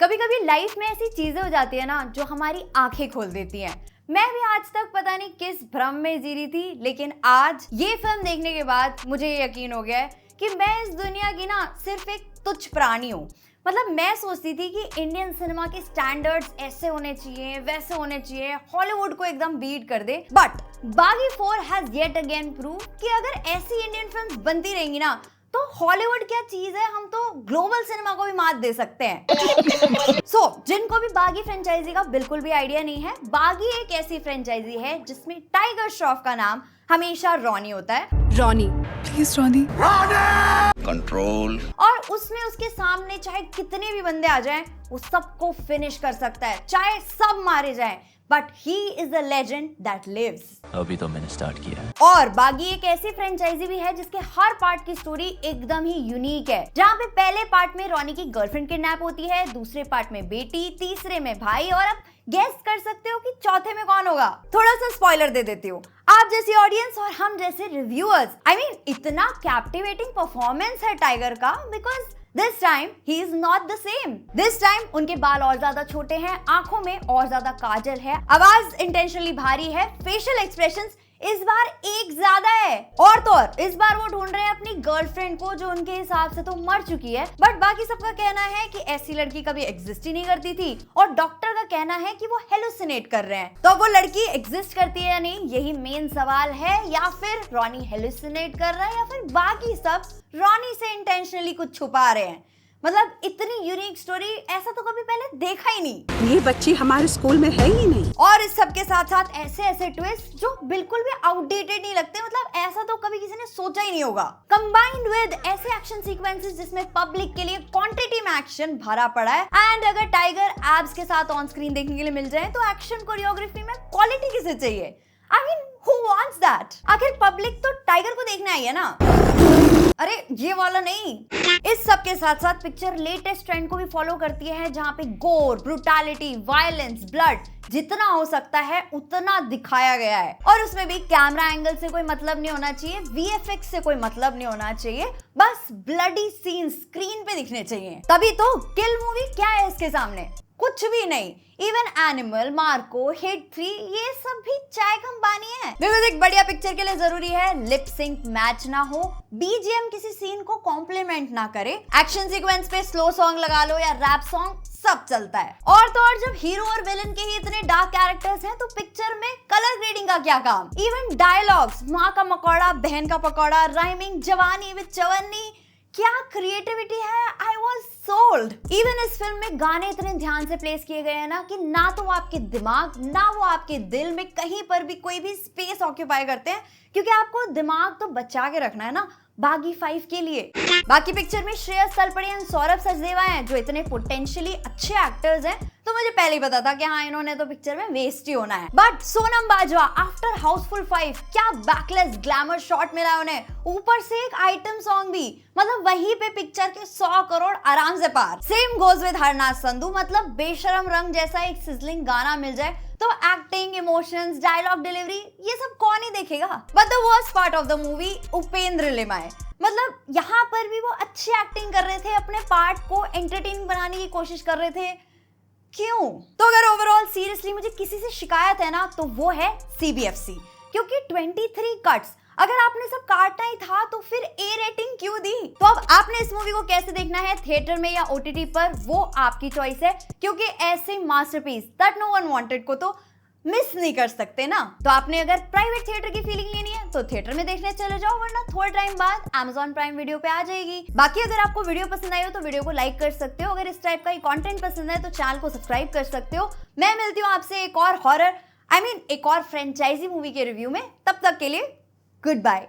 कभी कभी लाइफ में ऐसी चीजें हो जाती है ना जो हमारी आंखें खोल देती हैं। मैं भी आज तक पता नहीं किस भ्रम में जी रही थी, लेकिन आज ये फिल्म देखने के बाद मुझे ये यकीन हो गया है कि मैं इस दुनिया की ना सिर्फ एक तुच्छ प्राणी हूँ। मतलब मैं सोचती थी कि इंडियन सिनेमा के स्टैंडर्ड्स ऐसे होने चाहिए, वैसे होने चाहिए, हॉलीवुड को एकदम बीट कर दे। बट बागी 4 हैज येट अगेन प्रूव कि अगर ऐसी इंडियन फिल्म्स बनती रहेंगी ना तो हॉलीवुड क्या चीज है, हम तो ग्लोबल सिनेमा को भी मात दे सकते हैं। जिनको भी बागी फ्रेंचाइजी का बिल्कुल भी आइडिया नहीं है, बागी एक ऐसी फ्रेंचाइजी है जिसमें टाइगर श्रॉफ का नाम हमेशा रॉनी होता है। Ronnie, please Ronnie. कंट्रोल। और उसमें उसके सामने चाहे कितने भी बंदे आ जाएं, वो सबको फिनिश कर सकता है, चाहे सब मारे जाएं। But he is a legend that lives. अभी तो मैंने स्टार्ट किया है। और बागी एक ऐसी फ्रेंचाइजी भी है जिसके हर पार्ट की स्टोरी एकदम ही यूनिक है, जहाँ पे पहले पार्ट में रॉनी की गर्लफ्रेंड किडनैप होती है, दूसरे पार्ट में बेटी, तीसरे में भाई, और अब गेस कर सकते हो कि चौथे में कौन होगा। थोड़ा सा स्पॉइलर दे देती हूँ। आप जैसी ऑडियंस और हम जैसे रिव्यूअर्स, इतना कैप्टिवेटिंग परफॉर्मेंस है टाइगर का, because This time he is not the same. This time उनके बाल और ज्यादा छोटे हैं, आंखों में और ज्यादा काजल है, आवाज इंटेंशनली भारी है, फेशियल एक्सप्रेशंस इस बार एक ज्यादा है, और तो और इस बार वो ढूंढ रहे हैं अपनी गर्लफ्रेंड को जो उनके हिसाब से तो मर चुकी है। बट बाकी सबका कहना है कि ऐसी लड़की कभी एग्जिस्ट ही नहीं करती थी, और डॉक्टर का कहना है कि वो हेलुसिनेट कर रहे हैं। तो अब वो लड़की एग्जिस्ट करती है या नहीं, यही मेन सवाल है। या फिर रॉनी हेलुसिनेट कर रहा है, या फिर बाकी सब रॉनी से इंटेंशनली कुछ छुपा रहे हैं। मतलब इतनी यूनिक स्टोरी ऐसा तो कभी पहले देखा ही नहीं। ये बच्ची हमारे स्कूल में है ही नहीं। और इस सब के साथ साथ ऐसे ऐसे ट्विस्ट जो बिल्कुल भी आउटडेटेड नहीं लगते, मतलब ऐसा तो कभी किसी ने सोचा ही नहीं होगा। कंबाइंड विद ऐसे एक्शन सीक्वेंसेस जिसमें पब्लिक के लिए क्वांटिटी में एक्शन भरा पड़ा है, एंड अगर टाइगर एब्स के साथ ऑन स्क्रीन देखने के लिए मिल जाए तो एक्शन कोरियोग्राफी में क्वालिटी किसे चाहिए? Who wants that? आखिर पब्लिक तो टाइगर को देखने आई है ना, अरे ये वाला नहीं। इस सब के साथ साथ पिक्चर लेटेस्ट ट्रेंड को भी फॉलो करती है, जहाँ पे गोर, ब्रूटैलिटी, वायलेंस, ब्लड जितना हो सकता है उतना दिखाया गया है। और उसमें भी कैमरा एंगल से कोई मतलब नहीं होना चाहिए, वीएफएक्स से कोई मतलब नहीं होना चाहिए, बस ब्लडी सीन स्क्रीन पे दिखने चाहिए। तभी तो किल मूवी क्या है इसके सामने? कुछ भी नहीं। इवन एनिमल, मार्को, हिट 3 ये सब भी चाय कम पानी है। बिकॉज़ एक बढ़िया पिक्चर के लिए जरूरी है लिप सिंक मैच ना हो, बीजीएम किसी सीन को कॉम्प्लीमेंट ना करे, एक्शन सीक्वेंस पे स्लो सॉन्ग लगा लो या रैप सॉन्ग, सब चलता है। और तो और जब हीरो और विलन के ही इतने डार्क कैरेक्टर्स हैं तो पिक्चर में कलर ग्रेडिंग का क्या काम? इवन डायलॉग्स, माँ का मकौड़ा, बहन का पकौड़ा, राइमिंग, जवानी विद चवन्नी, क्या क्रिएटिविटी है। I was sold. इवन इस फिल्म में गाने इतने ध्यान से प्लेस किए गए हैं ना कि ना तो वो आपके दिमाग ना वो आपके दिल में कहीं पर भी कोई भी स्पेस ऑक्यूपाई करते हैं, क्योंकि आपको दिमाग तो बचा के रखना है ना बागी 5 के लिए। बाकी पिक्चर में श्रेयस तलपड़े और सौरभ सचदेवा हैं जो इतने पोटेंशियली अच्छे एक्टर्स हैं, तो मुझे पहले ही पता था कि हाँ इन्होंने तो पिक्चर में वेस्ट ही होना है। बट सोनम बाजवा आफ्टर हाउसफुल 5 क्या बैकलेस ग्लैमर शॉट मिला उन्हें, ऊपर से एक आइटम सॉन्ग भी, मतलब वहीं पे पिक्चर के 100 करोड़ आराम से पार। Same goes with Harnaaz Sandhu, मतलब बेशरम रंग जैसा एक सिजलिंग गाना मिल जाए तो एक्टिंग, इमोशंस, डायलॉग डिलीवरी ये सब कौन ही देखेगा। But the worst part of the movie Upendra Limaye, मतलब यहाँ पर भी वो अच्छी एक्टिंग कर रहे थे, अपने पार्ट को एंटरटेनिंग बनाने की कोशिश कर रहे थे, क्यों? तो अगर ओवरऑल सीरियसली मुझे किसी से शिकायत है ना तो वो है सीबीएफसी, क्योंकि 23 कट्स अगर आपने सब काटना ही था तो फिर ए रेटिंग क्यों दी? तो अब आपने इस मूवी को कैसे देखना है, थिएटर में या ओटीटी पर, वो आपकी चॉइस है, क्योंकि ऐसे masterpiece that no one wanted को तो मिस नहीं कर सकते ना। तो आपने अगर प्राइवेट थिएटर की फीलिंग लेनी है तो थिएटर में देखने चले जाओ, वरना थोड़े टाइम बाद Amazon प्राइम वीडियो पे आ जाएगी। बाकी अगर आपको वीडियो पसंद आई हो तो वीडियो को लाइक कर सकते हो, अगर इस टाइप का ही कंटेंट पसंद है तो चैनल को सब्सक्राइब कर सकते हो। मैं मिलती हूँ आपसे एक और हॉरर एक और फ्रेंचाइजी मूवी के रिव्यू में, तब तक के लिए गुड बाय।